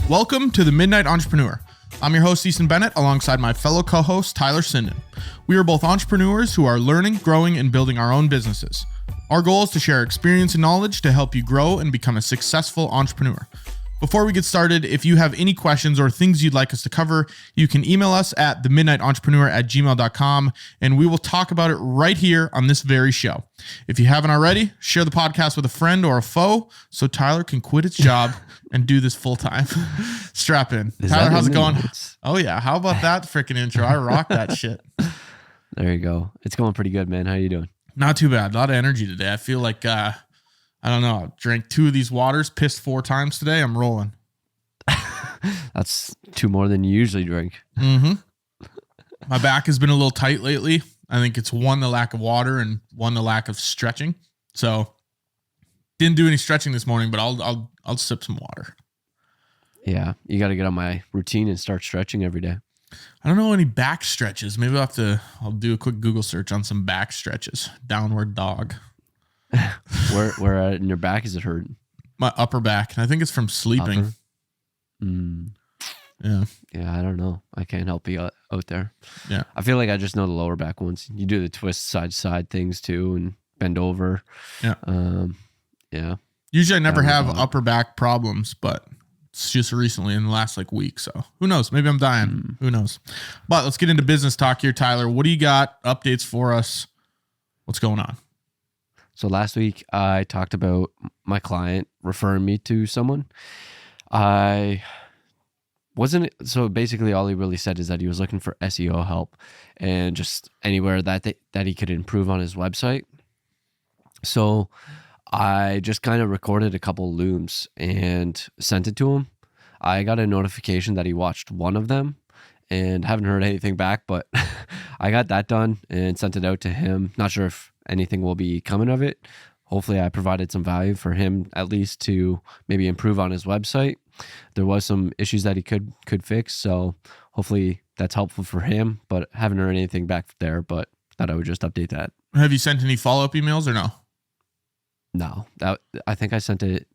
Welcome to the Midnight Entrepreneur. I'm your host, Easton Bennett, alongside my fellow co-host, Tyler Sinden. We are both entrepreneurs who are learning, growing, and building our own businesses. Our goal is to share experience and knowledge to help you grow and become a successful entrepreneur. Before we get started, if you have any questions or things you'd like us to cover, you can email us at themidnightentrepreneur@gmail.com, and we will talk about it right here on this very show. If you haven't already, share the podcast with a friend or a foe so Tyler can quit his job and do this full time. Strap in. Tyler, how's it going? Oh yeah. How about that freaking intro? I rock that shit. There you go. It's going pretty good, man. How you doing? Not too bad. A lot of energy today. I feel like, I don't know. I drank 2 of these waters, pissed 4 times today. I'm rolling. That's 2 more than you usually drink. Mm-hmm. My back has been a little tight lately. I think it's 1, the lack of water, and 1, the lack of stretching. So didn't do any stretching this morning, but I'll sip some water. Yeah, you got to get on my routine and start stretching every day. I don't know any back stretches. Maybe I'll do a quick Google search on some back stretches. Downward dog. Where in your back is it hurting? My upper back. And I think it's from sleeping. Yeah. Yeah, I don't know. I can't help you out there. Yeah. I feel like I just know the lower back ones. You do the twist side to side things too and bend over. Yeah. Yeah. Usually I never have upper back problems, but it's just recently in the last week. So who knows? Maybe I'm dying. Who knows? But let's get into business talk here, Tyler. What do you got? Updates for us? What's going on? So last week I talked about my client referring me to someone. So basically all he really said is that he was looking for SEO help and just anywhere that he could improve on his website. So I just kind of recorded a couple looms and sent it to him. I got a notification that he watched one of them and haven't heard anything back, but I got that done and sent it out to him. Not sure if anything will be coming of it. Hopefully I provided some value for him, at least to maybe improve on his website. There was some issues that he could fix, so hopefully that's helpful for him, but haven't heard anything back there, but thought I would just update that. Have you sent any follow-up emails or no? No, I think I sent it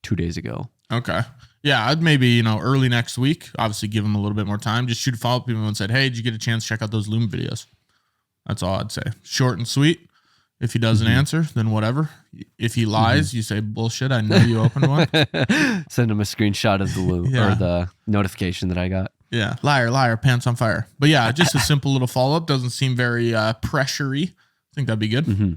2 days ago. Okay. Yeah, I'd maybe, early next week, obviously give him a little bit more time. Just shoot a follow-up email and said, hey, did you get a chance to check out those loom videos? That's all I'd say. Short and sweet. If he doesn't answer, then whatever. If he lies, you say, bullshit, I know you opened one. Send him a screenshot of the loom or the notification that I got. Yeah. Liar, pants on fire. But yeah, just a simple little follow-up. Doesn't seem very pressury. I think that'd be good. Mm-hmm.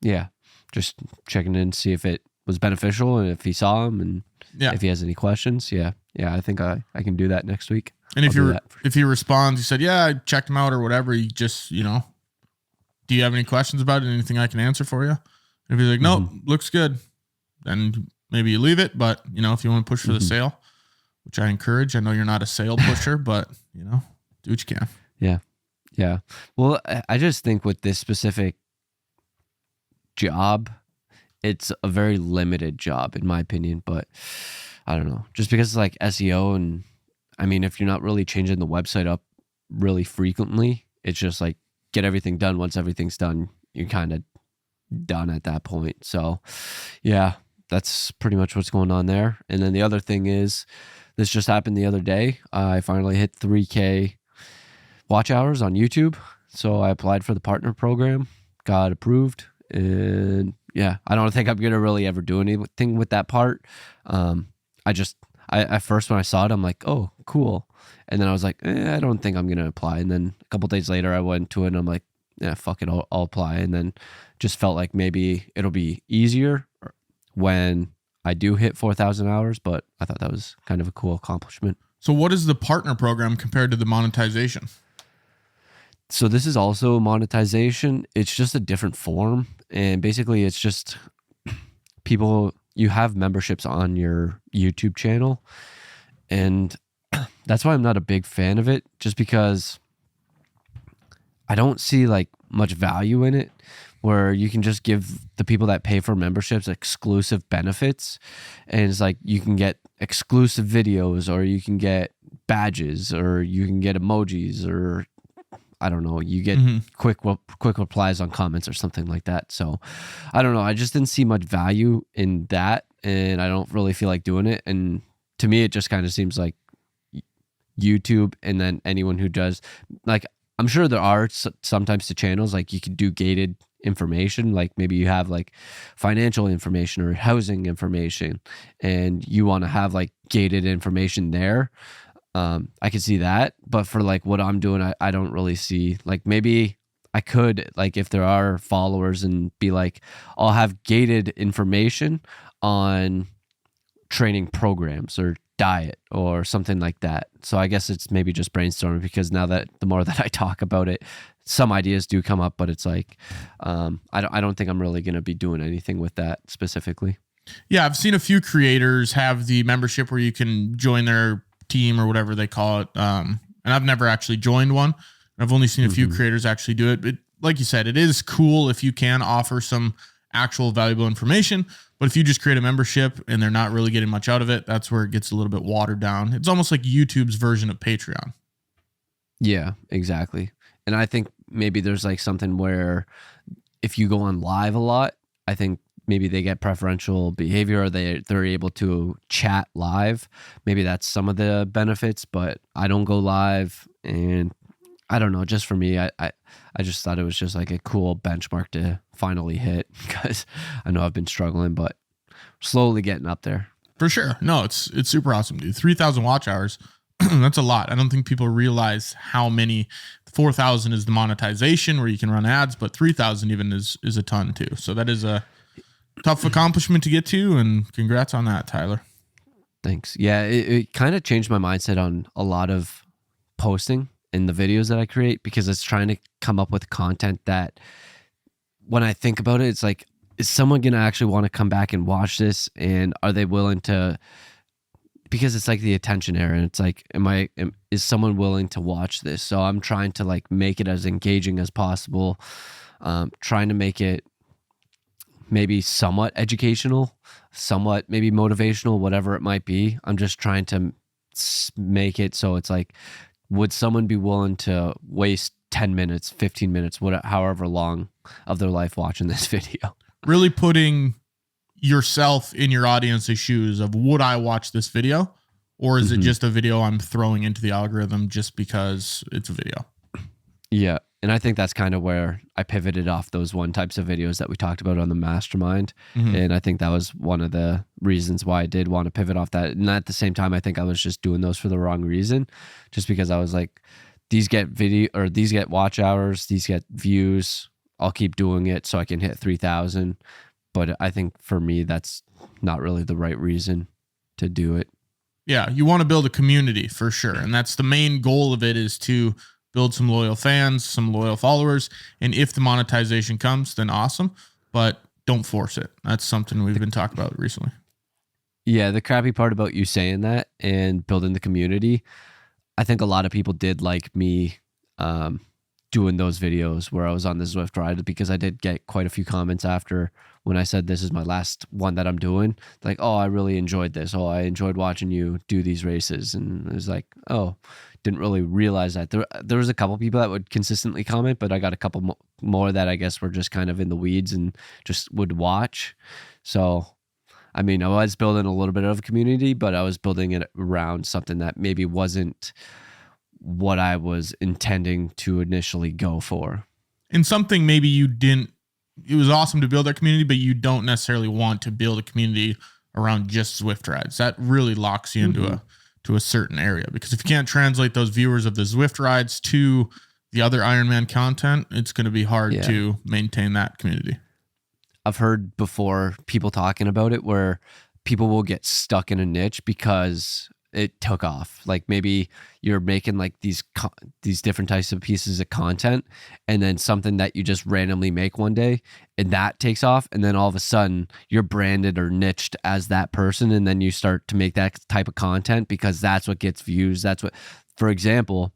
Yeah. Just checking in to see if it was beneficial and if he saw him and if he has any questions. Yeah. Yeah, I think I can do that next week. And if he responds, he said, yeah, I checked him out or whatever, you just, do you have any questions about it? Anything I can answer for you? And if he's like, nope, looks good, then maybe you leave it. But, if you want to push for the sale, which I encourage, I know you're not a sale pusher, but, do what you can. Yeah. Yeah. Well, I just think with this specific job, it's a very limited job in my opinion, but I don't know. Just because it's like SEO and I mean, if you're not really changing the website up really frequently, it's just like get everything done. Once everything's done, you're kind of done at that point. So yeah, that's pretty much what's going on there. And then the other thing is this just happened the other day. I finally hit 3K watch hours on YouTube. So I applied for the partner program, got approved. And yeah, I don't think I'm going to really ever do anything with that part. I at first when I saw it, I'm like, oh, cool. And then I was like, I don't think I'm going to apply. And then a couple days later, I went to it and I'm like, yeah, fuck it, I'll apply. And then just felt like maybe it'll be easier when I do hit 4,000 hours. But I thought that was kind of a cool accomplishment. So what is the partner program compared to the monetization? So this is also monetization. It's just a different form. And basically it's just people, you have memberships on your YouTube channel. And that's why I'm not a big fan of it, just because I don't see like much value in it, where you can just give the people that pay for memberships exclusive benefits. And it's like you can get exclusive videos, or you can get badges, or you can get emojis, or I don't know, you get quick replies on comments or something like that. So I don't know. I just didn't see much value in that, and I don't really feel like doing it. And to me, it just kind of seems like YouTube, and then anyone who does, like, I'm sure there are some types of channels, like you could do gated information, like maybe you have like financial information or housing information and you want to have like gated information there. I could see that, but for like what I'm doing, I don't really see, like, maybe I could, like, if there are followers, and be like, I'll have gated information on training programs or diet or something like that. So I guess it's maybe just brainstorming, because now that the more that I talk about it, some ideas do come up, but it's like, I don't think I'm really going to be doing anything with that specifically. Yeah, I've seen a few creators have the membership where you can join their team or whatever they call it. And I've never actually joined one. I've only seen a few creators actually do it. But like you said, it is cool if you can offer some actual valuable information. But if you just create a membership and they're not really getting much out of it, that's where it gets a little bit watered down. It's almost like YouTube's version of Patreon. Yeah, exactly. And I think maybe there's like something where if you go on live a lot, I think maybe they get preferential behavior, or they're able to chat live. Maybe that's some of the benefits, but I don't go live, and I don't know, just for me, I just thought it was just like a cool benchmark to finally hit, because I know I've been struggling, but slowly getting up there. For sure. No, it's super awesome, dude. 3,000 watch hours. That's a lot. I don't think people realize how many. 4,000 is the monetization where you can run ads, but 3,000 even is a ton too. So that is a tough accomplishment to get to, and congrats on that, Tyler. Thanks. Yeah, it kind of changed my mindset on a lot of posting in the videos that I create, because it's trying to come up with content that, when I think about it, it's like, is someone going to actually want to come back and watch this? And are they willing to, because it's like the attention era, and it's like, is someone willing to watch this? So I'm trying to like make it as engaging as possible, trying to make it maybe somewhat educational, somewhat maybe motivational, whatever it might be. I'm just trying to make it so it's like, would someone be willing to waste 10 minutes, 15 minutes, however long of their life watching this video? Really putting yourself in your audience's shoes of, would I watch this video? Or is it just a video I'm throwing into the algorithm just because it's a video? Yeah. And I think that's kind of where I pivoted off those one types of videos that we talked about on the mastermind. And I think that was one of the reasons why I did want to pivot off that. And at the same time, I think I was just doing those for the wrong reason, just because I was like, these get these get watch hours, these get views. I'll keep doing it so I can hit 3,000. But I think for me, that's not really the right reason to do it. Yeah. You want to build a community for sure. And that's the main goal of it, is to build some loyal fans, some loyal followers. And if the monetization comes, then awesome, but don't force it. That's something we've been talking about recently. Yeah. The crappy part about you saying that and building the community, I think a lot of people did like me doing those videos where I was on the Zwift ride, because I did get quite a few comments after when I said this is my last one that I'm doing. Like, oh, I really enjoyed this. Oh, I enjoyed watching you do these races. And it was like, oh, didn't really realize that. There was a couple people that would consistently comment, but I got a couple more that I guess were just kind of in the weeds and just would watch. So, I mean, I was building a little bit of a community, but I was building it around something that maybe wasn't what I was intending to initially go for. And something maybe you didn't, it was awesome to build that community, but you don't necessarily want to build a community around just Zwift rides. That really locks you into a certain area, because if you can't translate those viewers of the Zwift rides to the other Ironman content, it's going to be hard to maintain that community. I've heard before people talking about it where people will get stuck in a niche because it took off. Like maybe you're making like these different types of pieces of content, and then something that you just randomly make one day and that takes off. And then all of a sudden you're branded or niched as that person. And then you start to make that type of content because that's what gets views. That's what, for example,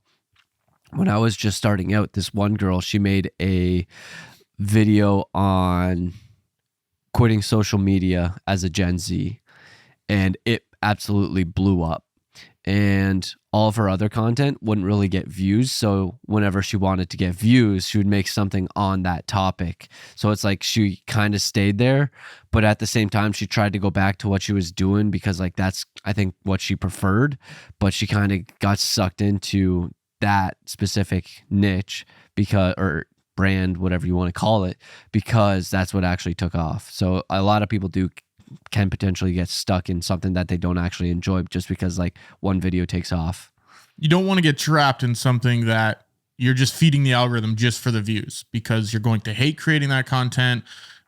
when I was just starting out, this one girl, she made a video on quitting social media as a Gen Z, and it absolutely blew up. and all of her other content wouldn't really get views. So whenever she wanted to get views, she would make something on that topic. So it's like she kind of stayed there, but at the same time, she tried to go back to what she was doing because like that's, I think, what she preferred, but she kind of got sucked into that specific niche because, or brand, whatever you want to call it, because that's what actually took off. So a lot of people can potentially get stuck in something that they don't actually enjoy just because like one video takes off. You don't want to get trapped in something that you're just feeding the algorithm just for the views, because you're going to hate creating that content.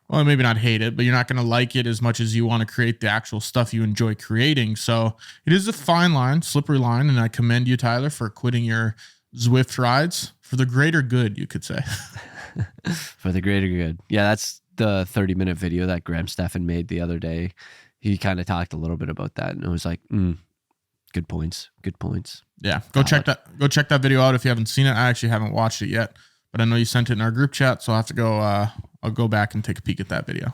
Well, maybe not hate it, but you're not going to like it as much as you want to create the actual stuff you enjoy creating. So it is a fine line, slippery line. And I commend you, Tyler, for quitting your Zwift rides for the greater good, you could say. For the greater good. Yeah, that's the 30-minute video that Graham Stephan made the other day. He kind of talked a little bit about that, and it was like, good points. Yeah, go check that video out if you haven't seen it. I actually haven't watched it yet, but I know you sent it in our group chat, so I'll have to go. I'll go back and take a peek at that video.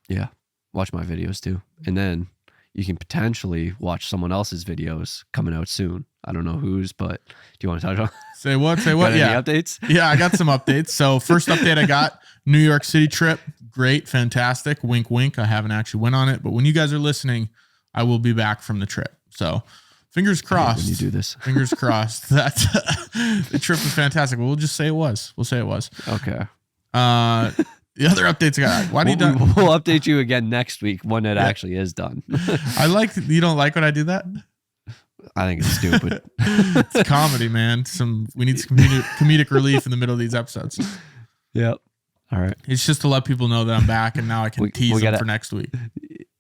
Yeah, watch my videos too, and then you can potentially watch someone else's videos coming out soon. I don't know whose, but do you want to touch on? Say what? Got Yeah. any updates? Yeah, I got some updates. So first update I got, New York City trip. Great, fantastic. Wink, wink. I haven't actually went on it, but when you guys are listening, I will be back from the trip. So fingers crossed. When you do this. Fingers crossed that the trip was fantastic. We'll just say it was. We'll say it was. Okay. The other updates I got. Why do you do? We'll update you again next week when it actually is done. You don't like when I do that? I think it's stupid. It's comedy, man. We need some comedic relief in the middle of these episodes. Yep. All right. It's just to let people know that I'm back, and now I can tease them for next week.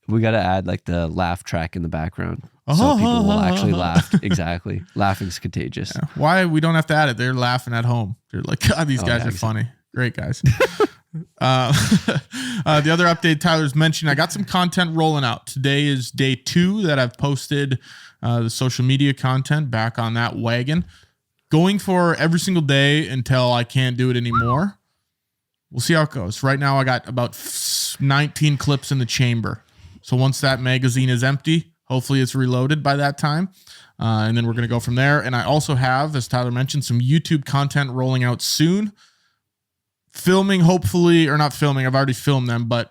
We got to add like the laugh track in the background so people will actually laugh. Exactly. Laughing's contagious. Yeah. Why we don't have to add it? They're laughing at home. They're like, God, these guys are funny. Great guys. The other update Tyler's mentioned, I got some content rolling out. Today is day 2 that I've posted the social media content back on that wagon. Going for every single day until I can't do it anymore. We'll see how it goes. Right now I got about 19 clips in the chamber. So once that magazine is empty, hopefully it's reloaded by that time. And then we're going to go from there. And I also have, as Tyler mentioned, some YouTube content rolling out soon. Filming, hopefully, or not filming, I've already filmed them, but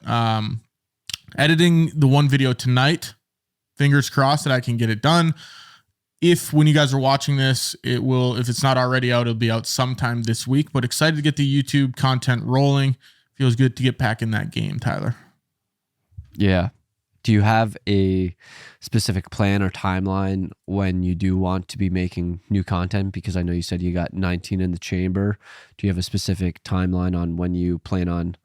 editing the one video tonight. Fingers crossed that I can get it done. If when you guys are watching this, it will, if it's not already out, it'll be out sometime this week. But excited to get the YouTube content rolling. Feels good to get back in that game, Tyler. Yeah. Do you have a specific plan or timeline when you do want to be making new content? Because I know you said you got 19 in the chamber. Do you have a specific timeline on when you plan on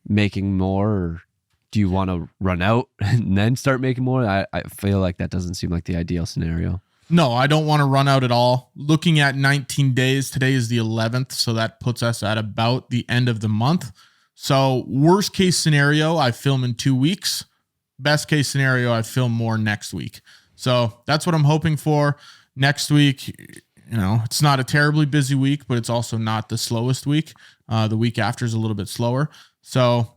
making more, or do you want to run out and then start making more? I feel like that doesn't seem like the ideal scenario. No, I don't want to run out at all. Looking at 19 days, today is the 11th, so that puts us at about the end of the month. So worst case scenario, I film in 2 weeks. Best case scenario, I film more next week. So that's what I'm hoping for. Next week, it's not a terribly busy week, but it's also not the slowest week. The week after is a little bit slower. So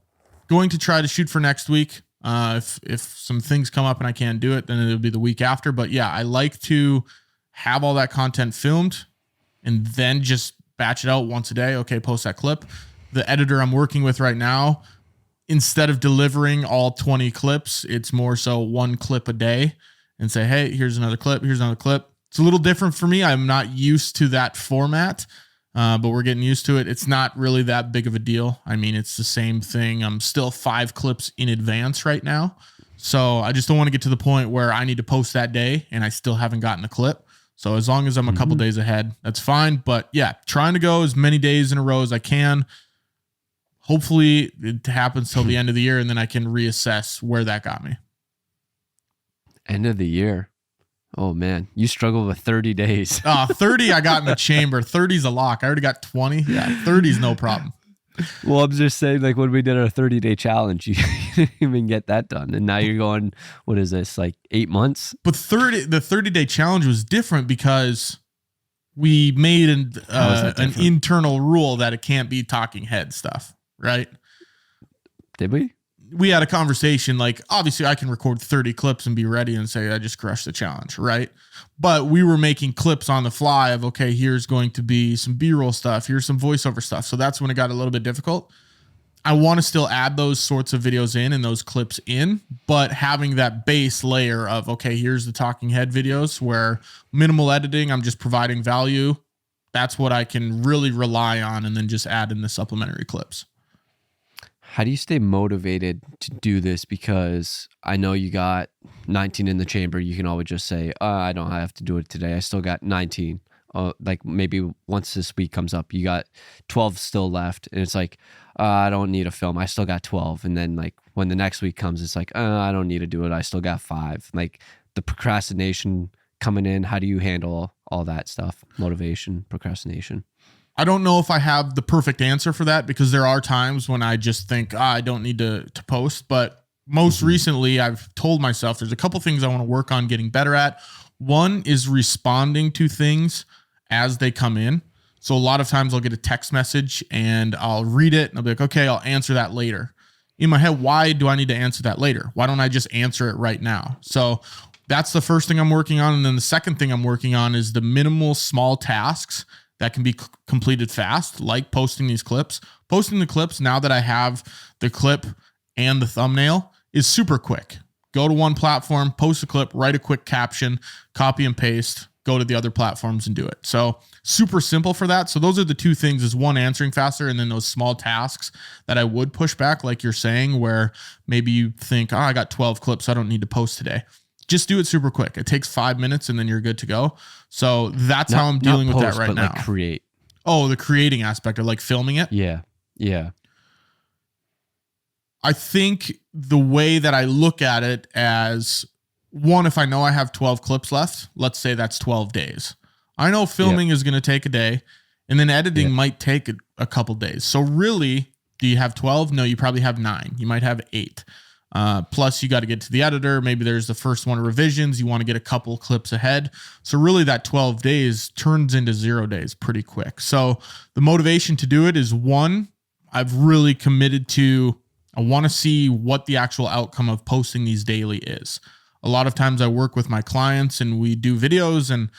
going to try to shoot for next week. If some things come up and I can't do it, then it'll be the week after. But yeah, I like to have all that content filmed and then just batch it out once a day. Okay, post that clip. The editor I'm working with right now, instead of delivering all 20 clips, it's more so 1 clip a day and say, hey, here's another clip. Here's another clip. It's a little different for me. I'm not used to that format, but we're getting used to it. It's not really that big of a deal. I mean, it's the same thing. I'm still 5 clips in advance right now. So I just don't want to get to the point where I need to post that day and I still haven't gotten a clip. So as long as I'm a couple days ahead, that's fine. But yeah, trying to go as many days in a row as I can. Hopefully it happens till the end of the year and then I can reassess where that got me. End of the year. Oh man, you struggle with 30 days. 30 I got in the chamber. 30's a lock. I already got 20. Yeah, 30's no problem. Well, I'm just saying, like when we did our 30-day challenge, you didn't even get that done. And now you're going, what is this, like 8 months? But the 30-day challenge was different because we made an internal rule that it can't be talking head stuff, right? Did we? we had a conversation, like obviously I can record 30 clips and be ready and say I just crushed the challenge, right? But we were making clips on the fly of, okay, here's going to be some B-roll stuff, here's some voiceover stuff. So that's when it got a little bit difficult. I want to still add those sorts of videos in and those clips in, but having that base layer of, okay, here's the talking head videos where minimal editing, I'm just providing value. That's what I can really rely on, and then just add in the supplementary clips. How do you stay motivated to do this? Because I know you got 19 in the chamber. You can always just say, I don't have to do it today. I still got 19. Like maybe once this week comes up, you got 12 still left. And it's like, I don't need a film. I still got 12. And then like when the next week comes, it's like, I don't need to do it. I still got 5. Like the procrastination coming in. How do you handle all that stuff? Motivation, procrastination. I don't know if I have the perfect answer for that, because there are times when I just think, I don't need to post. But most recently, I've told myself there's a couple things I want to work on getting better at. One is responding to things as they come in. So a lot of times I'll get a text message and I'll read it and I'll be like, okay, I'll answer that later. In my head, why do I need to answer that later? Why don't I just answer it right now? So that's the first thing I'm working on. And then the second thing I'm working on is the minimal small tasks that can be completed fast, like posting these clips. Posting the clips, now that I have the clip and the thumbnail, is super quick. Go to one platform, post a clip, write a quick caption, copy and paste, go to the other platforms and do it. So super simple for that. So those are the two things, is one, answering faster, and then those small tasks that I would push back, like you're saying, where maybe you think, I got 12 clips, I don't need to post today. Just do it super quick. It takes 5 minutes and then you're good to go. So that's how I'm dealing with that right now. Like create. Oh, the creating aspect, or like filming it? Yeah. Yeah. I think the way that I look at it as, one, if I know I have 12 clips left, let's say that's 12 days. I know filming is going to take a day, and then editing might take a couple days. So really, do you have 12? No, you probably have 9. You might have 8. Plus you got to get to the editor. Maybe there's the first one of revisions. You want to get a couple clips ahead. So really that 12 days turns into 0 days pretty quick. So the motivation to do it is, one, I've really committed to, I want to see what the actual outcome of posting these daily is. A lot of times I work with my clients and we do videos, and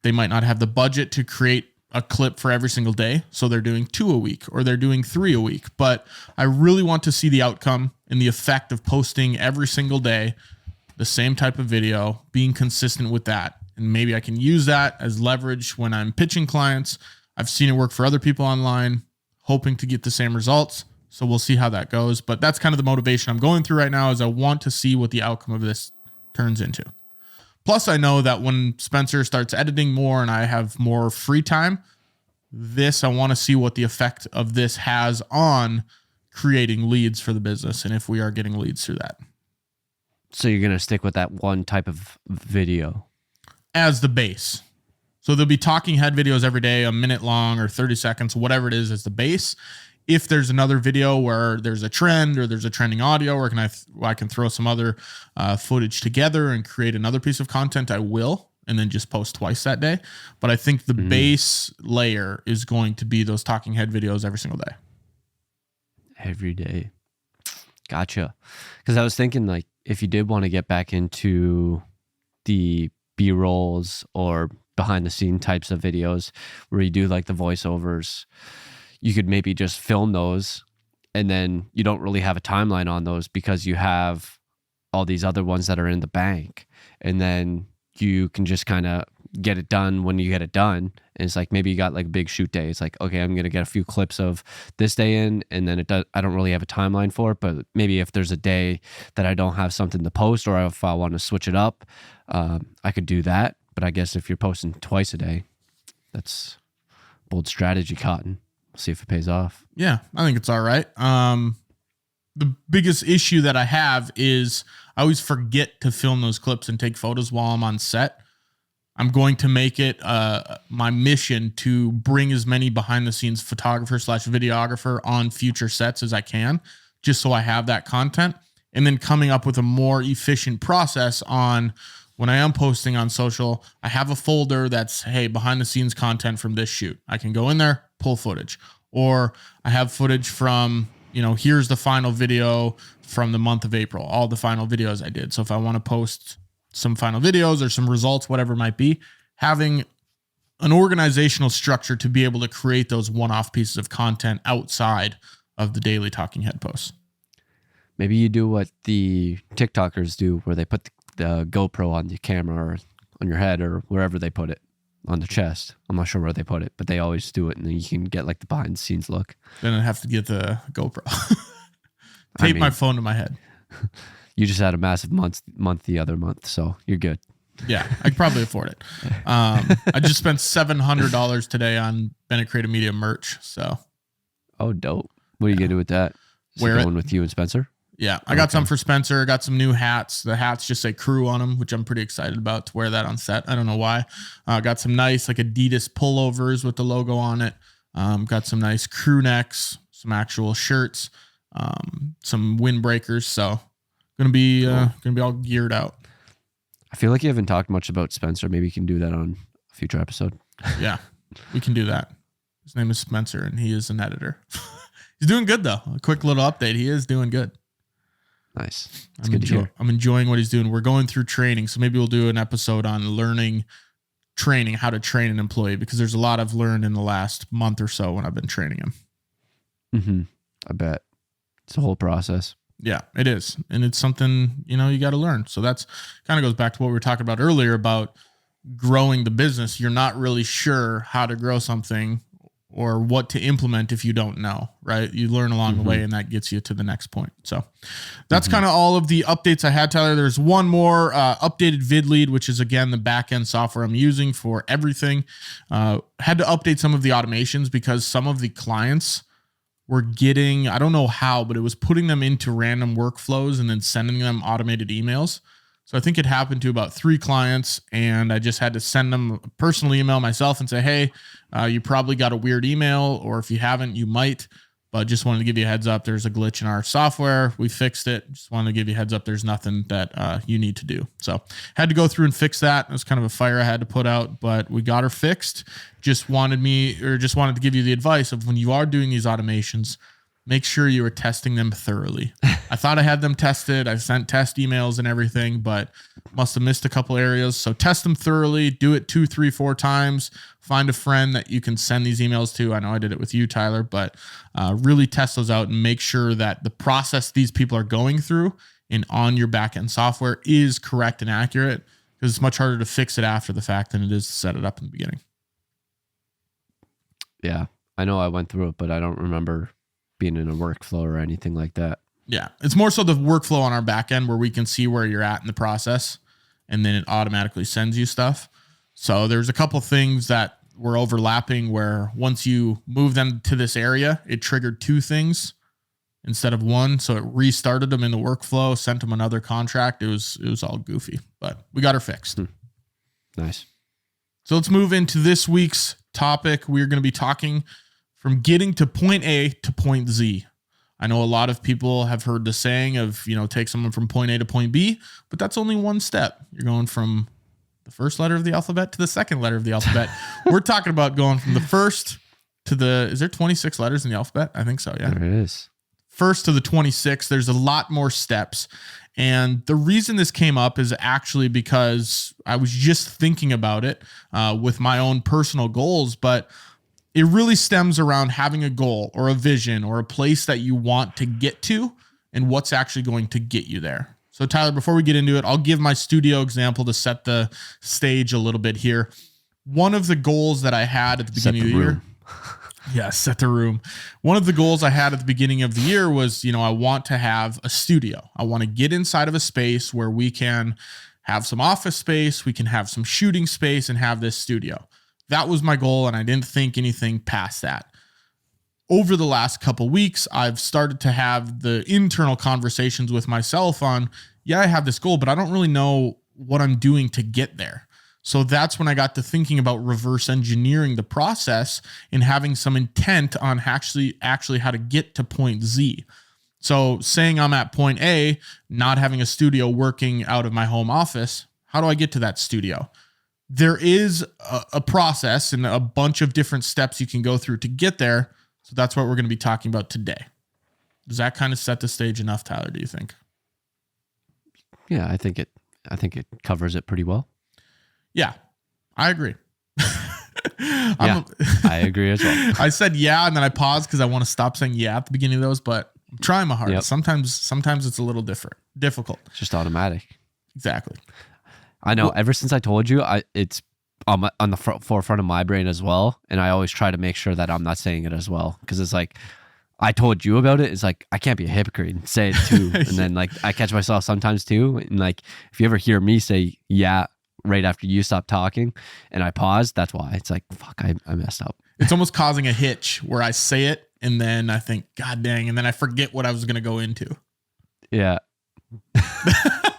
they might not have the budget to create a clip for every single day. So they're doing 2 a week, or they're doing 3 a week. But I really want to see the outcome and the effect of posting every single day, the same type of video, being consistent with that. And maybe I can use that as leverage when I'm pitching clients. I've seen it work for other people online, hoping to get the same results. So we'll see how that goes. But that's kind of the motivation I'm going through right now, is I want to see what the outcome of this turns into. Plus, I know that when Spencer starts editing more and I have more free time, I want to see what the effect of this has on creating leads for the business, and if we are getting leads through that. So you're going to stick with that one type of video as the base. So there'll be talking head videos every day, a minute long or 30 seconds, whatever it is, as the base. If there's another video where there's a trend or there's a trending audio, or I can throw some other footage together and create another piece of content, I will, and then just post twice that day. But I think the base layer is going to be those talking head videos every single day. Every day. Gotcha. Because I was thinking, like, if you did want to get back into the B-rolls or behind the scene types of videos where you do like the voiceovers, you could maybe just film those, and then you don't really have a timeline on those because you have all these other ones that are in the bank, and then you can just kind of get it done when you get it done. And it's like, maybe you got like a big shoot day. It's like, okay, I'm going to get a few clips of this day in, and then I don't really have a timeline for it, but maybe if there's a day that I don't have something to post, or if I want to switch it up, I could do that. But I guess if you're posting twice a day, that's bold strategy, Cotton. See if it pays off. Yeah, I think it's all right. The biggest issue that I have is I always forget to film those clips and take photos while I'm on set. I'm going to make it my mission to bring as many behind the scenes photographer/videographer on future sets as I can, just so I have that content, and then coming up with a more efficient process on when I am posting on social. I have a folder that's, hey, behind the scenes content from this shoot. I can go in there, pull footage, or I have footage from here's the final video from the month of April, all the final videos I did. So if I want to post some final videos or some results, whatever it might be, having an organizational structure to be able to create those one-off pieces of content outside of the daily talking head posts. Maybe you do what the TikTokers do, where they put the GoPro on the camera or on your head or wherever they put it, on the chest. I'm not sure where they put it, but they always do it, and then you can get like the behind the scenes look. Then I have to get the GoPro. Tape my phone to my head. You just had a massive month the other month, so you're good. Yeah, I could probably afford it. I just spent $700 today on Bennett Creative Media merch. So, oh, dope. What are you gonna do with that? Is it going with you and Spencer? Yeah, I got some for Spencer. I got some new hats. The hats just say crew on them, which I'm pretty excited about to wear that on set. I don't know why. Got some nice like Adidas pullovers with the logo on it. Got some nice crew necks, some actual shirts, some windbreakers. So gonna be all geared out. I feel like you haven't talked much about Spencer. Maybe you can do that on a future episode. Yeah, we can do that. His name is Spencer, and he is an editor. He's doing good though. A quick little update. He is doing good. Nice. It's good to hear. I'm enjoying what he's doing. We're going through training, so maybe we'll do an episode on training, how to train an employee, because there's a lot I've learned in the last month or so when I've been training him. Mm-hmm. I bet. It's a whole process. Yeah, it is. And it's something, you got to learn. So that's kind of goes back to what we were talking about earlier about growing the business. You're not really sure how to grow something or what to implement if you don't know, right? You learn along the way, and that gets you to the next point. So that's kind of all of the updates I had, Tyler. There's one more updated VidLead, which is, again, the back-end software I'm using for everything. Had to update some of the automations because some of the clients were getting, I don't know how, but it was putting them into random workflows and then sending them automated emails. So I think it happened to about 3 clients, and I just had to send them a personal email myself and say, hey, you probably got a weird email, or if you haven't, you might, but just wanted to give you a heads up. There's a glitch in our software. We fixed it. Just wanted to give you a heads up. There's nothing that you need to do. So had to go through and fix that. It was kind of a fire I had to put out, but we got her fixed. Just wanted to give you the advice of when you are doing these automations, make sure you are testing them thoroughly. I thought I had them tested. I sent test emails and everything, but must have missed a couple areas. So test them thoroughly. Do it 2, 3, 4 times. Find a friend that you can send these emails to. I know I did it with you, Tyler, but really test those out and make sure that the process these people are going through and on your backend software is correct and accurate, because it's much harder to fix it after the fact than it is to set it up in the beginning. Yeah, I know I went through it, but I don't remember being in a workflow or anything like that. Yeah, it's more so the workflow on our back end where we can see where you're at in the process, and then it automatically sends you stuff. So there's a couple things that were overlapping where once you move them to this area, it triggered 2 things instead of 1. So it restarted them in the workflow, sent them another contract. It was all goofy, but we got her fixed. Nice. So let's move into this week's topic. We're going to be talking from getting to point A to point Z. I know a lot of people have heard the saying of, take someone from point A to point B, but that's only one step. You're going from the first letter of the alphabet to the second letter of the alphabet. We're talking about going from the first to is there 26 letters in the alphabet? I think so, yeah. There is. First to the 26, there's a lot more steps. And the reason this came up is actually because I was just thinking about it with my own personal goals, but it really stems around having a goal or a vision or a place that you want to get to and what's actually going to get you there. So Tyler, before we get into it, I'll give my studio example to set the stage a little bit here. One of the goals that I had at the beginning of the year. Yeah, set the room. One of the goals I had at the beginning of the year was, I want to have a studio. I want to get inside of a space where we can have some office space, we can have some shooting space, and have this studio. That was my goal, and I didn't think anything past that. Over the last couple weeks, I've started to have the internal conversations with myself on, I have this goal, but I don't really know what I'm doing to get there. So that's when I got to thinking about reverse engineering the process and having some intent on actually how to get to point Z. So saying I'm at point A, not having a studio working out of my home office, how do I get to that studio? There is a process and a bunch of different steps you can go through to get there. So that's what we're going to be talking about today. Does that kind of set the stage enough, Tyler, do you think? Yeah, I think it covers it pretty well. Yeah, I agree. Yeah, I agree as well. I said yeah, and then I paused because I want to stop saying yeah at the beginning of those, but I'm trying my hardest. Yep. Sometimes it's a little difficult. It's just automatic. Exactly. I know. Ever since I told you, it's on the forefront of my brain as well, and I always try to make sure that I'm not saying it as well, because it's like I told you about it. It's like I can't be a hypocrite and say it too, and then like I catch myself sometimes too, and like if you ever hear me say yeah right after you stop talking and I pause, that's why. It's like, fuck, I messed up. It's almost causing a hitch where I say it and then I think, God dang, and then I forget what I was going to go into. Yeah.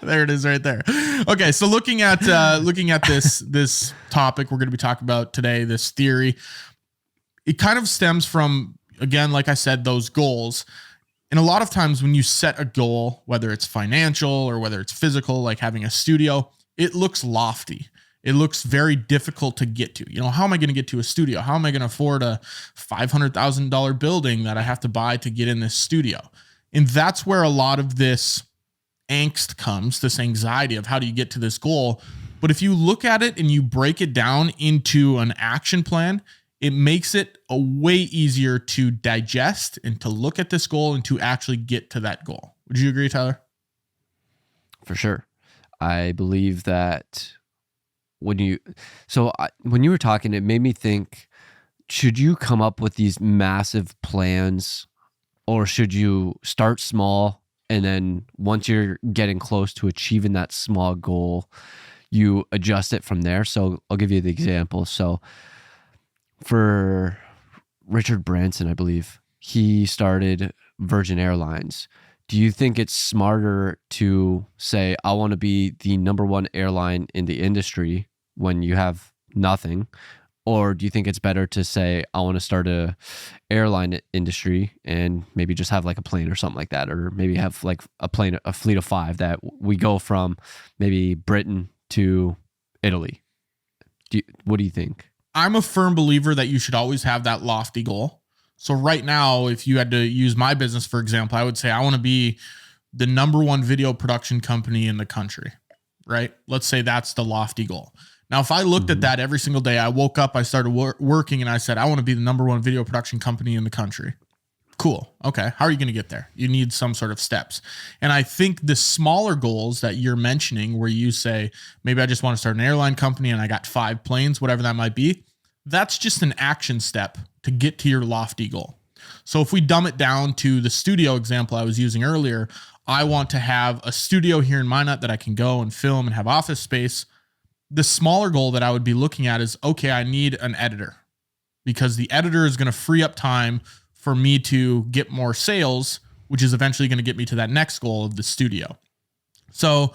There it is right there. Okay. So looking at this topic we're going to be talking about today, this theory, it kind of stems from, again, like I said, those goals. And a lot of times when you set a goal, whether it's financial or whether it's physical, like having a studio, it looks lofty. It looks very difficult to get to. You know, how am I going to get to a studio? How am I going to afford a $500,000 building that I have to buy to get in this studio? And that's where a lot of this angst comes, this anxiety of how do you get to this goal? But if you look at it and you break it down into an action plan, it makes it a way easier to digest and to look at this goal and to actually get to that goal. Would you agree, Tyler? For sure. I believe that when you were talking, it made me think, should you come up with these massive plans, or should you start small and then once you're getting close to achieving that small goal, you adjust it from there? So I'll give you the example. So for Richard Branson, I believe, he started Virgin Airlines. Do you think it's smarter to say, I want to be the number one airline in the industry when you have nothing? Or do you think it's better to say, I want to start a airline industry and maybe just have like a plane or something like that? Or maybe have like a fleet of 5 that we go from maybe Britain to Italy. What do you think? I'm a firm believer that you should always have that lofty goal. So right now, if you had to use my business, for example, I would say I want to be the number one video production company in the country, right? Let's say that's the lofty goal. Now, if I looked at that every single day, I woke up, I started working, and I said, I want to be the number one video production company in the country. Cool. Okay. How are you going to get there? You need some sort of steps. And I think the smaller goals that you're mentioning, where you say, maybe I just want to start an airline company and I got 5 planes, whatever that might be, that's just an action step to get to your lofty goal. So if we dumb it down to the studio example I was using earlier, I want to have a studio here in Minot that I can go and film and have office space. The smaller goal that I would be looking at is, okay, I need an editor, because the editor is going to free up time for me to get more sales, which is eventually going to get me to that next goal of the studio. So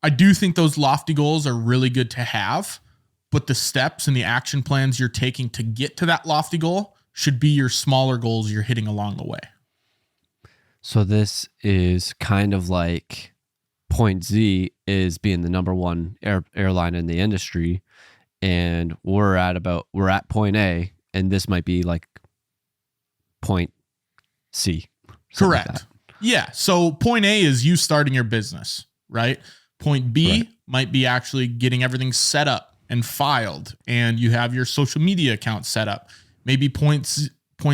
I do think those lofty goals are really good to have, but the steps and the action plans you're taking to get to that lofty goal should be your smaller goals you're hitting along the way. So this is kind of like point Z is being the number one airline in the industry, and we're at point A, and this might be like point C. Correct. Like yeah. So point A is you starting your business, right? Point B might be actually getting everything set up and filed, and you have your social media account set up. Maybe point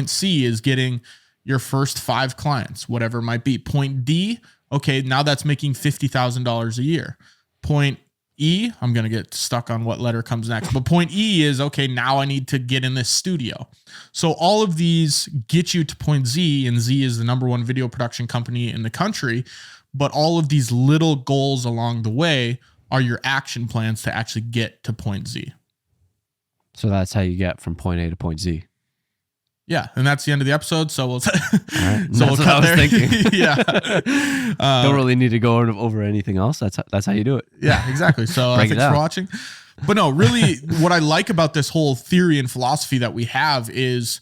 C is getting your first 5 clients, whatever it might be. Point D, okay, now that's making $50,000 a year. Point E, I'm going to get stuck on what letter comes next, but point E is, okay, now I need to get in this studio. So all of these get you to point Z, and Z is the number one video production company in the country. But all of these little goals along the way are your action plans to actually get to point Z. So that's how you get from point A to point Z. Yeah, and that's the end of the episode. So we'll All right. so we'll cut there. Thinking. Yeah, Don't really need to go over anything else. That's how you do it. Yeah, exactly. So thanks for watching. But no, really, what I like about this whole theory and philosophy that we have is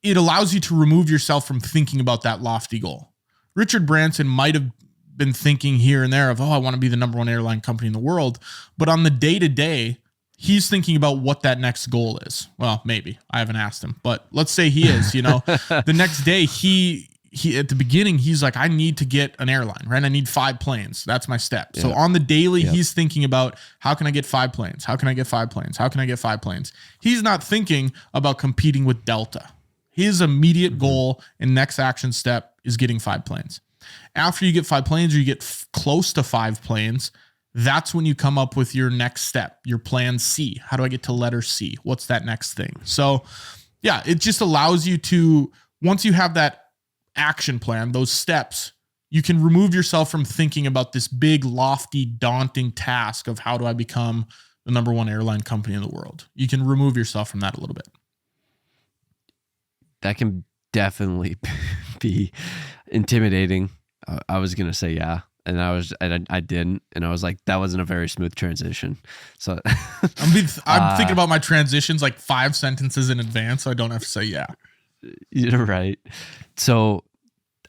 it allows you to remove yourself from thinking about that lofty goal. Richard Branson might have been thinking here and there of, I want to be the number one airline company in the world. But on the day-to-day, he's thinking about what that next goal is. Well, maybe. I haven't asked him. But let's say he is, the next day he at the beginning, he's like, I need to get an airline, right? I need 5 planes. That's my step. Yeah. So on the daily, Yep. he's thinking about, how can I get 5 planes? How can I get 5 planes? How can I get 5 planes? He's not thinking about competing with Delta. His immediate goal and next action step is getting 5 planes. After you get 5 planes, or you get close to 5 planes, that's when you come up with your next step, your plan C. How do I get to letter C? What's that next thing? So yeah, it just allows you to, once you have that action plan, those steps, you can remove yourself from thinking about this big, lofty, daunting task of how do I become the number 1 airline company in the world. You can remove yourself from that a little bit. That can definitely be intimidating. I was going to say, yeah. And I didn't. And I was like, that wasn't a very smooth transition. So I'm thinking about my transitions like 5 sentences in advance, so I don't have to say, yeah. You're right. So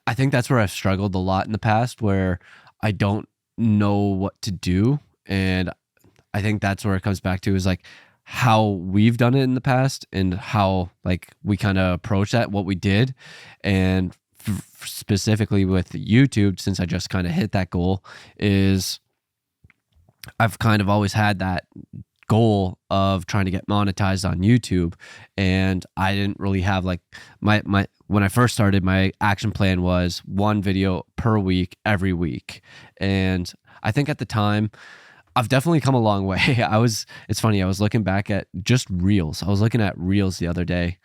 I think that's where I've struggled a lot in the past, where I don't know what to do. And I think that's where it comes back to, is like how we've done it in the past and how like we kind of approach that, what we did. And specifically with YouTube, since I just kind of hit that goal, is I've kind of always had that goal of trying to get monetized on YouTube. And I didn't really have like my when I first started, my action plan was 1 video per week, every week. And I think at the time, I've definitely come a long way. It's funny, I was looking back at just reels. I was looking at reels the other day,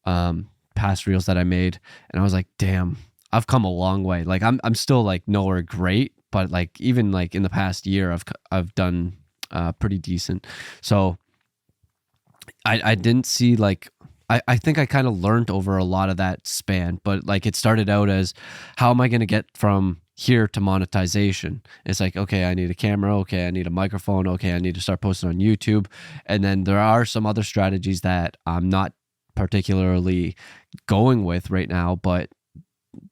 past reels that I made, and I was like, damn, I've come a long way. Like I'm still like nowhere great, but like even like in the past year, I've done pretty decent. So I didn't see like, I think I kind of learned over a lot of that span, but like it started out as, how am I going to get from here to monetization? It's like, okay, I need a camera. Okay, I need a microphone. Okay, I need to start posting on YouTube. And then there are some other strategies that I'm not particularly going with right now, but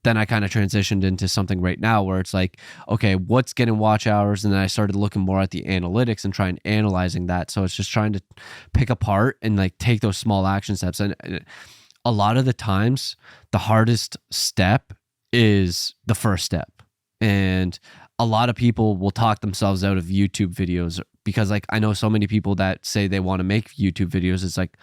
then I kind of transitioned into something right now where it's like, okay, what's getting watch hours? And then I started looking more at the analytics and trying analyzing that. So it's just trying to pick apart and like take those small action steps. And a lot of the times, the hardest step is the first step. And a lot of people will talk themselves out of YouTube videos because like I know so many people that say they want to make YouTube videos. It's like,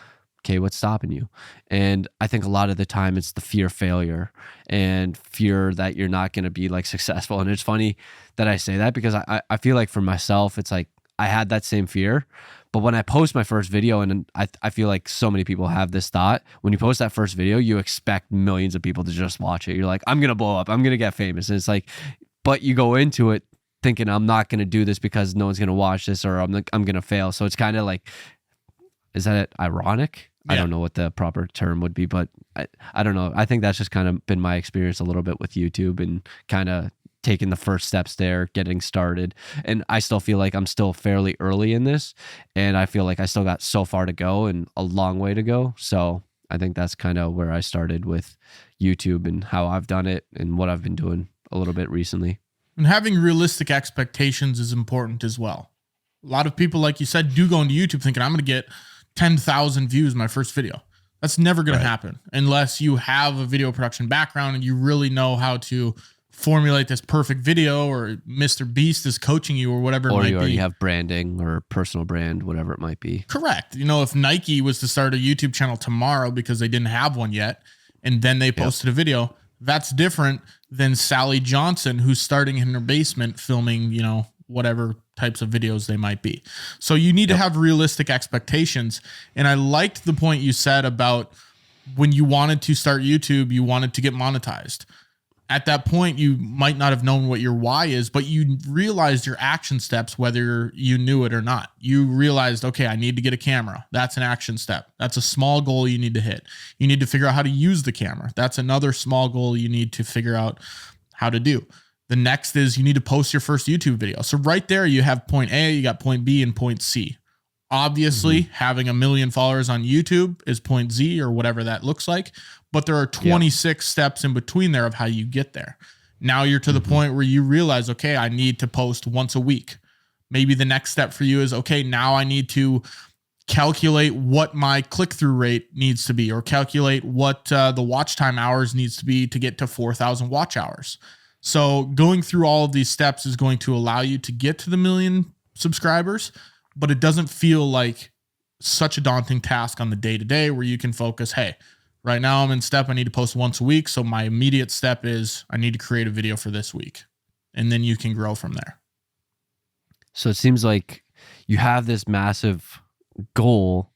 okay, what's stopping you? And I think a lot of the time it's the fear of failure and fear that you're not going to be like successful. And it's funny that I say that because I feel like for myself, it's like I had that same fear. But when I post my first video, and I feel like so many people have this thought, when you post that first video, you expect millions of people to just watch it. You're like, I'm going to blow up. I'm going to get famous. And it's like, but you go into it thinking I'm not going to do this because no one's going to watch this, or I'm going to fail. So it's kind of like, is that ironic? Yeah. I don't know what the proper term would be, but I don't know. I think that's just kind of been my experience a little bit with YouTube and kind of taking the first steps there, getting started. And I still feel like I'm still fairly early in this, and I feel like I still got so far to go and a long way to go. So I think that's kind of where I started with YouTube and how I've done it and what I've been doing a little bit recently. And having realistic expectations is important as well. A lot of people, like you said, do go into YouTube thinking I'm going to get 10,000 views my first video. That's never going to happen unless you have a video production background and you really know how to formulate this perfect video, or Mr. Beast is coaching you, or whatever it might be. Or you already have branding or personal brand, whatever it might be. Correct. You know, if Nike was to start a YouTube channel tomorrow because they didn't have one yet, and then they posted a video, that's different than Sally Johnson, who's starting in her basement filming, you know, whatever types of videos they might be. So you need to have realistic expectations. And I liked the point you said about when you wanted to start YouTube, you wanted to get monetized. At that point, you might not have known what your why is, but you realized your action steps, whether you knew it or not. You realized, okay, I need to get a camera. That's an action step. That's a small goal you need to hit. You need to figure out how to use the camera. That's another small goal you need to figure out how to do. The next is you need to post your first YouTube video. So right there, you have point A, you got point B, and point C. Obviously, having 1 million followers on YouTube is point Z, or whatever that looks like. But there are 26 steps in between there of how you get there. Now you're to the point where you realize, okay, I need to post once a week. Maybe the next step for you is, okay, now I need to calculate what my click-through rate needs to be, or calculate what the watch time hours needs to be to get to 4,000 watch hours. So going through all of these steps is going to allow you to get to the 1 million subscribers, but it doesn't feel like such a daunting task on the day-to-day where you can focus, hey, right now I'm in step, I need to post once a week. So my immediate step is I need to create a video for this week. And then you can grow from there. So it seems like you have this massive goal,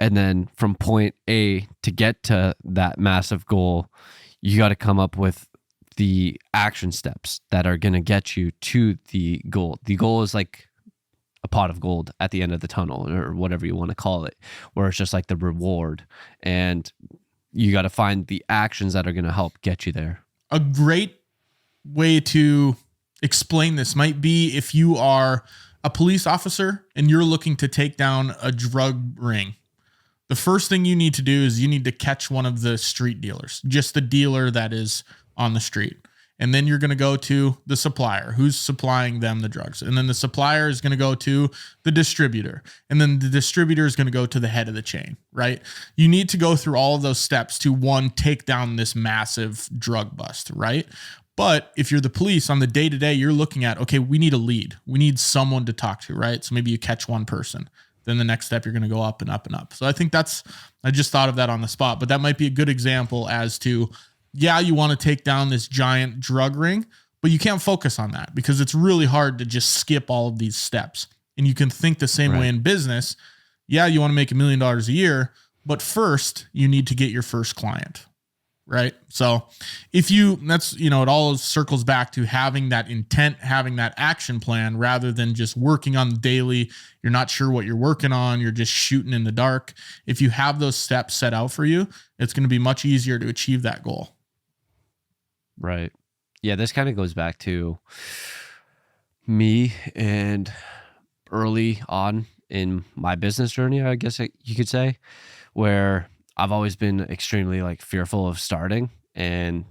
and then from point A to get to that massive goal, you got to come up with the action steps that are going to get you to the goal. The goal is like a pot of gold at the end of the tunnel, or whatever you want to call it, where it's just like the reward, and you got to find the actions that are going to help get you there. A great way to explain this might be if you are a police officer and you're looking to take down a drug ring. The first thing you need to do is you need to catch one of the street dealers, just the dealer that is on the street. And then you're going to go to the supplier who's supplying them the drugs. And then the supplier is going to go to the distributor. And then the distributor is going to go to the head of the chain, right? You need to go through all of those steps to, one, take down this massive drug bust, right? But if you're the police on the day-to-day, you're looking at, okay, we need a lead. We need someone to talk to, right? So maybe you catch one person. Then the next step, you're going to go up and up and up. So I think I just thought of that on the spot, but that might be a good example as to, yeah, you want to take down this giant drug ring, but you can't focus on that because it's really hard to just skip all of these steps. And you can think the same way in business. Yeah, you want to make $1 million a year, but first you need to get your first client. Right. So it all circles back to having that intent, having that action plan rather than just working on the daily. You're not sure what you're working on. You're just shooting in the dark. If you have those steps set out for you, it's going to be much easier to achieve that goal. Right. Yeah. This kind of goes back to me and early on in my business journey, I guess you could say, where I've always been extremely fearful of starting, and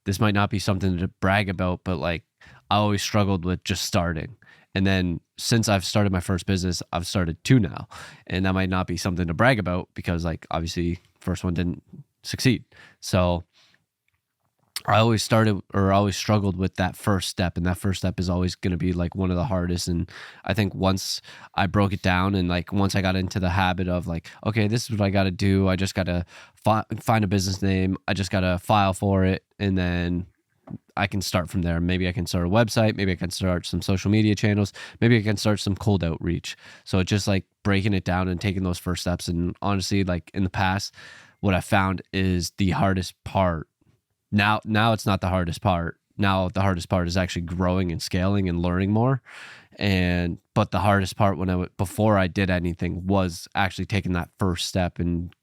this might not be something to brag about, but I always struggled with just starting. And then since I've started my first business, I've started two now, and that might not be something to brag about because obviously first one didn't succeed. So I always struggled with that first step, and that first step is always going to be one of the hardest. And I think once I broke it down and once I got into the habit of okay, this is what I got to do. I just got to find a business name. I just got to file for it. And then I can start from there. Maybe I can start a website. Maybe I can start some social media channels. Maybe I can start some cold outreach. So it's just breaking it down and taking those first steps. And honestly, in the past, what I found is the hardest part. Now it's not the hardest part. Now the hardest part is actually growing and scaling and learning more. But the hardest part before I did anything was actually taking that first step and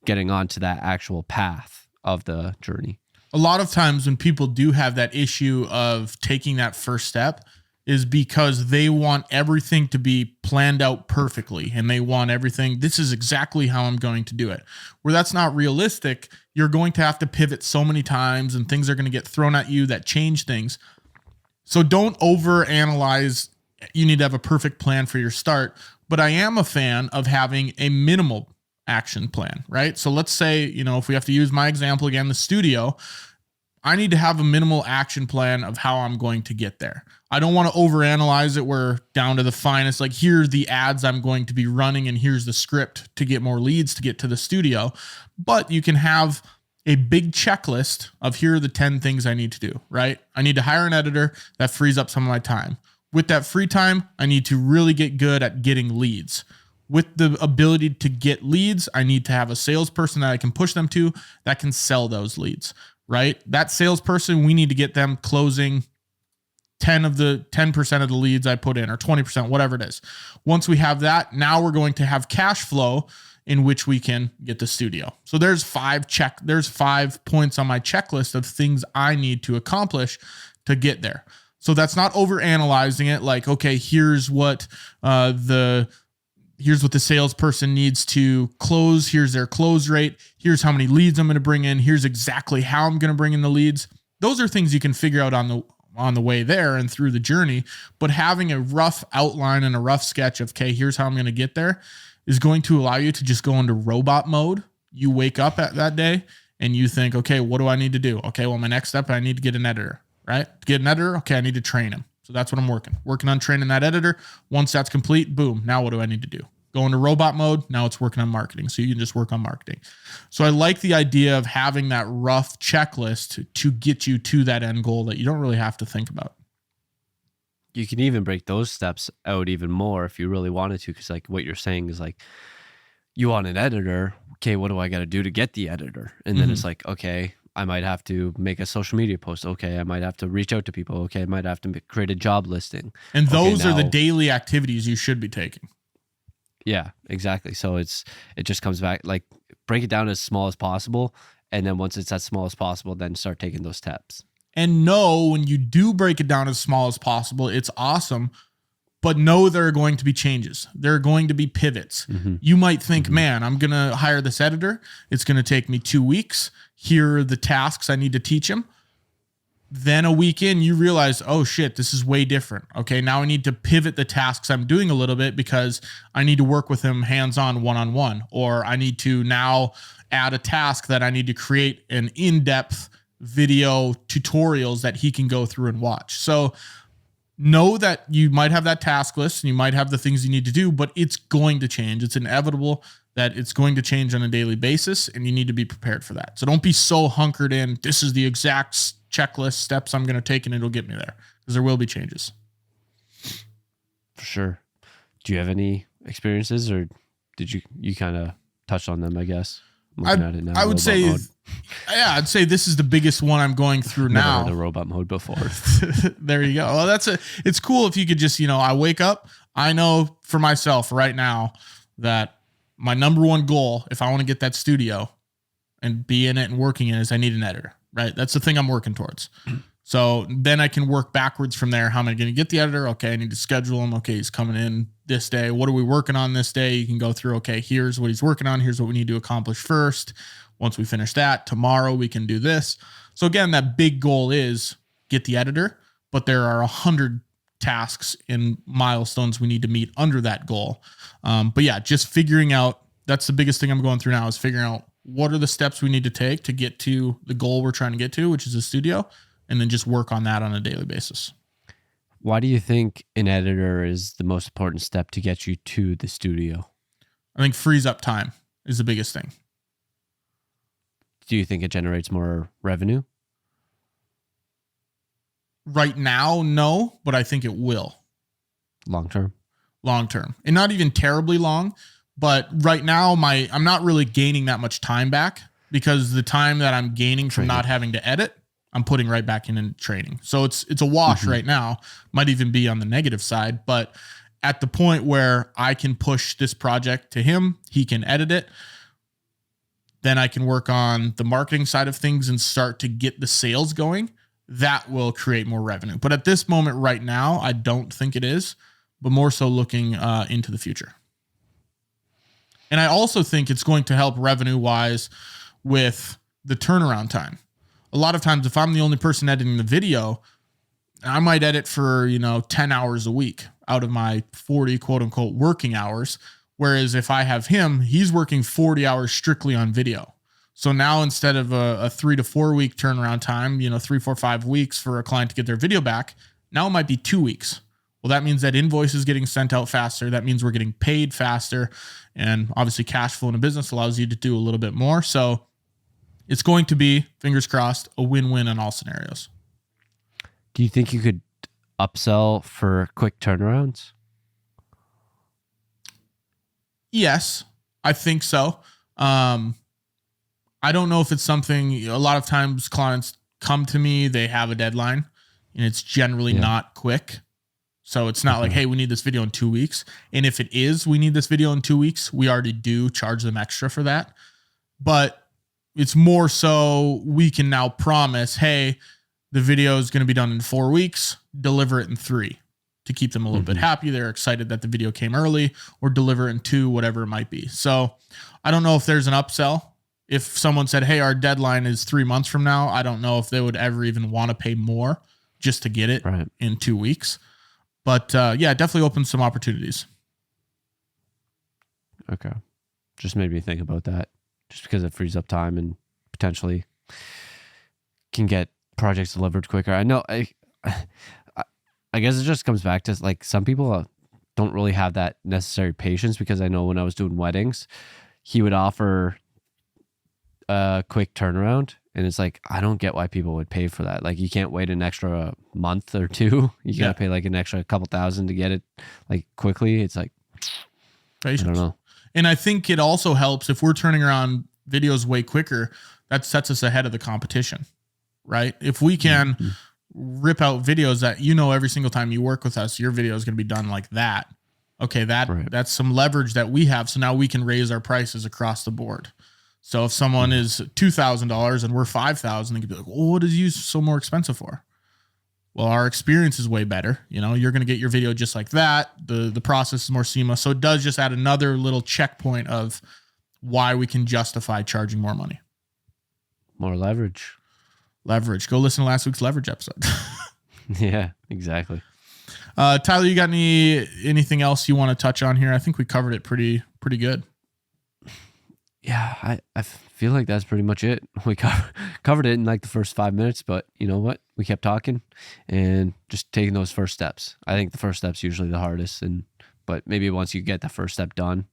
getting onto that actual path of the journey. A lot of times when people do have that issue of taking that first step is because they want everything to be planned out perfectly, and they want everything, this is exactly how I'm going to do it. Where that's not realistic, you're going to have to pivot so many times and things are going to get thrown at you that change things. So don't overanalyze. You need to have a perfect plan for your start, but I am a fan of having a minimal action plan, right? So let's say, if we have to use my example again, the studio, I need to have a minimal action plan of how I'm going to get there. I don't want to overanalyze it. We're down to the finest. Here are the ads I'm going to be running, and here's the script to get more leads to get to the studio. But you can have a big checklist of here are the 10 things I need to do, right? I need to hire an editor. That frees up some of my time. With that free time, I need to really get good at getting leads. With the ability to get leads, I need to have a salesperson that I can push them to that can sell those leads. Right? That salesperson, we need to get them closing 10% of the leads I put in, or 20%, whatever it is. Once we have that, now we're going to have cash flow in which we can get the studio. So there's 5 points on my checklist of things I need to accomplish to get there. So that's not over analyzing it. Okay, here's what the salesperson needs to close. Here's their close rate. Here's how many leads I'm going to bring in. Here's exactly how I'm going to bring in the leads. Those are things you can figure out on on the way there and through the journey, but having a rough outline and a rough sketch of, okay, here's how I'm going to get there is going to allow you to just go into robot mode. You wake up at that day and you think, okay, what do I need to do? Okay, well, my next step, I need to get an editor, right? To get an editor, okay, I need to train him. So that's what I'm working on training that editor. Once that's complete, boom, now what do I need to do? Go into robot mode. Now it's working on marketing. So you can just work on marketing. So I like the idea of having that rough checklist to get you to that end goal that you don't really have to think about. You can even break those steps out even more if you really wanted to, because like what you're saying is like, you want an editor. Okay, what do I got to do to get the editor? And then it's like, okay, I might have to make a social media post. Okay, I might have to reach out to people. Okay, I might have to create a job listing. And those are the daily activities you should be taking. Yeah, exactly. So it just comes back, like break it down as small as possible. And then once it's as small as possible, then start taking those steps. And know when you do break it down as small as possible, it's awesome. But know there are going to be changes. There are going to be pivots. You might think, man, I'm going to hire this editor. It's going to take me 2 weeks. Here are the tasks I need to teach him. Then a week in, you realize, oh shit, this is way different. Okay, now I need to pivot the tasks I'm doing a little bit because I need to work with him hands-on, one-on-one. Or I need to now add a task that I need to create an in-depth video tutorials that he can go through and watch. So know that you might have that task list and you might have the things you need to do, but it's going to change. It's inevitable that it's going to change on a daily basis, and you need to be prepared for that. So don't be so hunkered in, this is the exact checklist steps I'm going to take and it'll get me there, because there will be changes. For sure. Do you have any experiences, or did you kind of touch on them, I guess? I would say, yeah, I'd say this is the biggest one I'm going through now. Never heard of robot mode before. There you go. Well, it's cool if you could just, I wake up, I know for myself right now that my number one goal, if I want to get that studio and be in it and working in it, is I need an editor, right? That's the thing I'm working towards. So then I can work backwards from there. How am I going to get the editor? Okay, I need to schedule him. Okay, he's coming in this day. What are we working on this day? You can go through, okay, here's what he's working on. Here's what we need to accomplish first. Once we finish that, tomorrow we can do this. So again, that big goal is get the editor, but there are 100 tasks and milestones we need to meet under that goal. But yeah, just figuring out, that's the biggest thing I'm going through now, is figuring out what are the steps we need to take to get to the goal we're trying to get to, which is a studio, and then just work on that on a daily basis. Why do you think an editor is the most important step to get you to the studio? I think frees up time is the biggest thing. Do you think it generates more revenue? Right now, no, but I think it will. Long term? Long term. And not even terribly long, but right now I'm not really gaining that much time back, because the time that I'm gaining from not having to edit, I'm putting right back in training. So it's a wash right now. Might even be on the negative side, but at the point where I can push this project to him, he can edit it. Then I can work on the marketing side of things and start to get the sales going. That will create more revenue. But at this moment right now, I don't think it is, but more so looking into the future. And I also think it's going to help revenue wise with the turnaround time. A lot of times, if I'm the only person editing the video, I might edit for, 10 hours a week out of my 40 quote unquote working hours. Whereas if I have him, he's working 40 hours strictly on video. So now instead of a 3 to 4 week turnaround time, 3, 4, 5 weeks for a client to get their video back, now it might be 2 weeks. Well, that means that invoice is getting sent out faster. That means we're getting paid faster. And obviously cash flow in a business allows you to do a little bit more. So it's going to be, fingers crossed, a win-win in all scenarios. Do you think you could upsell for quick turnarounds? Yes, I think so. I don't know if it's something, a lot of times clients come to me, they have a deadline, and it's generally not quick. So it's not like, hey, we need this video in 2 weeks. And if it is, we need this video in 2 weeks, we already do charge them extra for that. But it's more so we can now promise, hey, the video is going to be done in 4 weeks, deliver it in 3 to keep them a little bit happy. They're excited that the video came early, or deliver it in 2, whatever it might be. So I don't know if there's an upsell. If someone said, hey, our deadline is 3 months from now, I don't know if they would ever even want to pay more just to get it Right. in 2 weeks. But yeah, it definitely opens some opportunities. Okay. Just made me think about that just because it frees up time and potentially can get projects delivered quicker. I know I guess it just comes back to like some people don't really have that necessary patience, because I know when I was doing weddings, he would offer a quick turnaround, and it's like, I don't get why people would pay for that. Like, you can't wait an extra month or two. You gotta pay like an extra couple thousand to get it like quickly. It's like, Patience. I don't know. And I think it also helps if we're turning around videos way quicker, that sets us ahead of the competition, right? If we can rip out videos that, every single time you work with us, your video is going to be done like that. Okay, that's some leverage that we have. So now we can raise our prices across the board. So if someone is $2,000 and we're $5,000, they could be like, well, what is you so more expensive for? Well, our experience is way better. You're going to get your video just like that. The process is more seamless. So it does just add another little checkpoint of why we can justify charging more money. More leverage. Go listen to last week's leverage episode. Yeah, exactly. Tyler, you got anything else you want to touch on here? I think we covered it pretty good. Yeah, I feel like that's pretty much it. We covered it in like the first 5 minutes, but you know what? We kept talking and just taking those first steps. I think the first step's usually the hardest, but maybe once you get the first step done,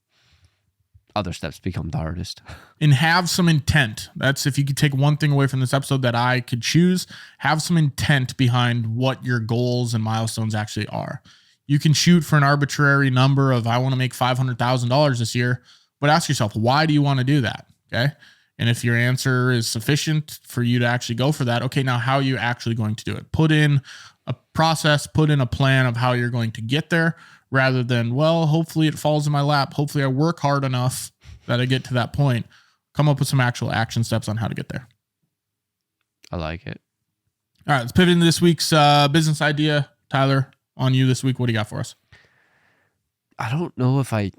other steps become the hardest. And have some intent. That's, if you could take one thing away from this episode that I could choose, have some intent behind what your goals and milestones actually are. You can shoot for an arbitrary number of, I want to make $500,000 this year, but ask yourself, why do you want to do that? Okay. And if your answer is sufficient for you to actually go for that, okay, now how are you actually going to do it? Put in a process, put in a plan of how you're going to get there, rather than, well, hopefully it falls in my lap. Hopefully I work hard enough that I get to that point. Come up with some actual action steps on how to get there. I like it. All right, let's pivot into this week's business idea. Tyler, on you this week. What do you got for us? I don't know if I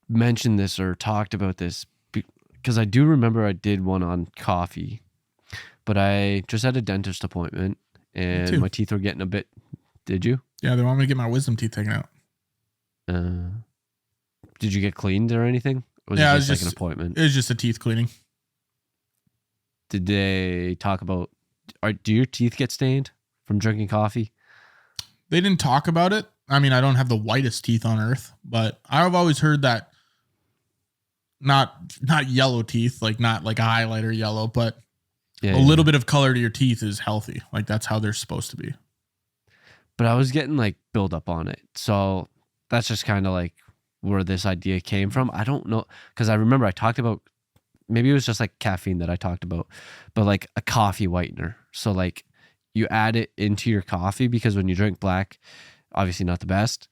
mentioned this or talked about this, because I do remember I did one on coffee, but I just had a dentist appointment and my teeth were getting a bit. Did you? Yeah, they want me to get my wisdom teeth taken out. Did you get cleaned or anything? Or was it just like an appointment? It was just a teeth cleaning. Did they talk about, do your teeth get stained from drinking coffee? They didn't talk about it. I mean, I don't have the whitest teeth on earth, but I've always heard that not yellow teeth, like not like a highlighter yellow, but a little bit of color to your teeth is healthy. Like that's how they're supposed to be. But I was getting like build up on it. So that's just kind of like where this idea came from. I don't know, because I remember I talked about, maybe it was just like caffeine that I talked about, but like a coffee whitener. So like you add it into your coffee, because when you drink black, obviously not the best,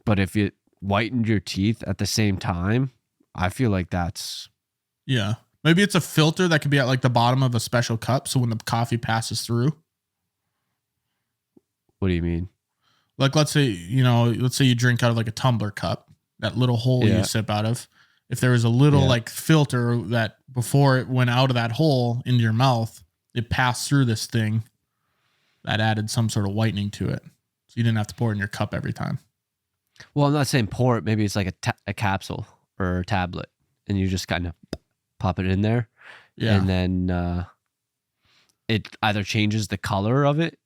but if it whitened your teeth at the same time, I feel like that's... Yeah. Maybe it's a filter that could be at like the bottom of a special cup. So when the coffee passes through. What do you mean? Like, let's say you drink out of like a tumbler cup, that little hole you sip out of. If there was a little like filter that before it went out of that hole into your mouth, it passed through this thing that added some sort of whitening to it. So you didn't have to pour it in your cup every time. Well, I'm not saying pour it. Maybe it's like a capsule or a tablet, and you just kind of pop it in there. Yeah. And then it either changes the color of it,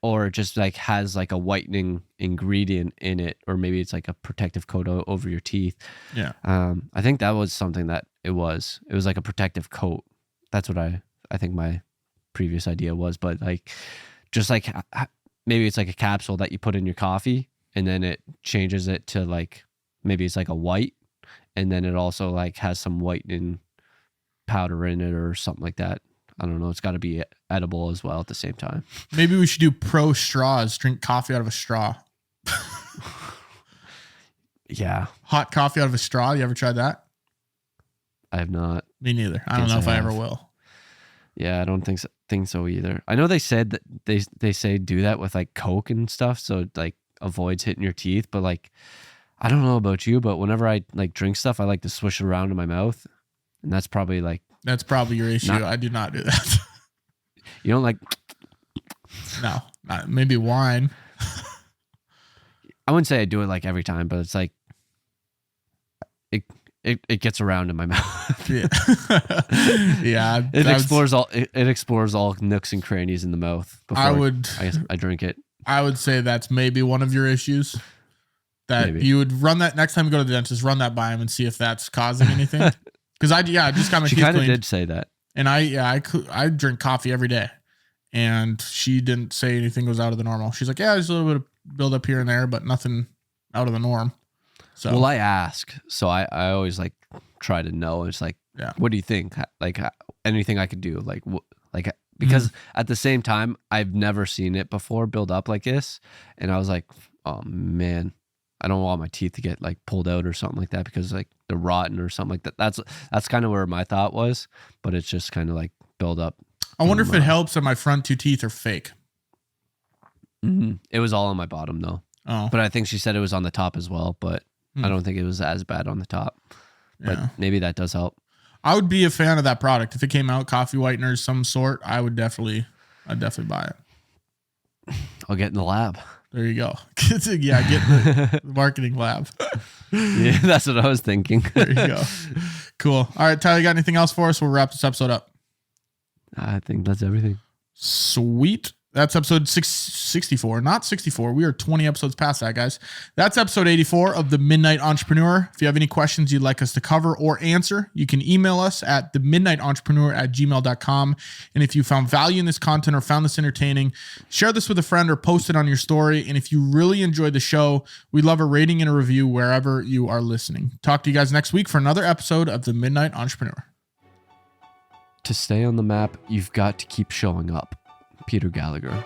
or it just like has like a whitening ingredient in it, or maybe it's like a protective coat over your teeth. Yeah. I think that was something that it was like a protective coat. That's what I think my previous idea was, but like just like maybe it's like a capsule that you put in your coffee, and then it changes it to like, maybe it's like a white, and then it also like has some whitening powder in it or something like that. I don't know. It's got to be edible as well at the same time. Maybe we should do pro straws. Drink coffee out of a straw. Yeah. Hot coffee out of a straw. You ever tried that? I have not. Me neither. I don't know if I ever will. Yeah, I don't think so either. I know they said that they say do that with like Coke and stuff, so it like avoids hitting your teeth. But like, I don't know about you, but whenever I like drink stuff, I like to swish it around in my mouth, and that's probably your issue. I do not do that. You don't like? No, Maybe wine. I wouldn't say I do it like every time, but it's like it gets around in my mouth. Yeah. Yeah. It explores all nooks and crannies in the mouth before I drink it. I would say that's maybe one of your issues. That maybe. You would run that next time you go to the dentist, run that by him and see if that's causing anything. Because I just got my teeth cleaned. She kind of did say that. And I drink coffee every day. And she didn't say anything was out of the normal. She's like, yeah, there's a little bit of build up here and there, but nothing out of the norm. So, well, I ask. So I always like try to know. It's like, what do you think? Like anything I could do? Because at the same time, I've never seen it before build up like this. And I was like, oh man, I don't want my teeth to get like pulled out or something like that because like they're rotten or something like that. That's kind of where my thought was, but it's just kind of like build up. I wonder if it helps that my front 2 teeth are fake. Mm-hmm. It was all on my bottom though. Oh. But I think she said it was on the top as well, but I don't think it was as bad on the top. But maybe that does help. I would be a fan of that product. If it came out, coffee whitener of some sort, I'd definitely buy it. I'll get in the lab. There you go. Get the marketing lab. Yeah, that's what I was thinking. There you go. Cool. All right, Tyler, you got anything else for us? We'll wrap this episode up. I think that's everything. Sweet. That's episode 664, not 64. We are 20 episodes past that, guys. That's episode 84 of The Midnight Entrepreneur. If you have any questions you'd like us to cover or answer, you can email us at themidnightentrepreneur@gmail.com. And if you found value in this content or found this entertaining, share this with a friend or post it on your story. And if you really enjoyed the show, we'd love a rating and a review wherever you are listening. Talk to you guys next week for another episode of The Midnight Entrepreneur. To stay on the map, you've got to keep showing up. Peter Gallagher.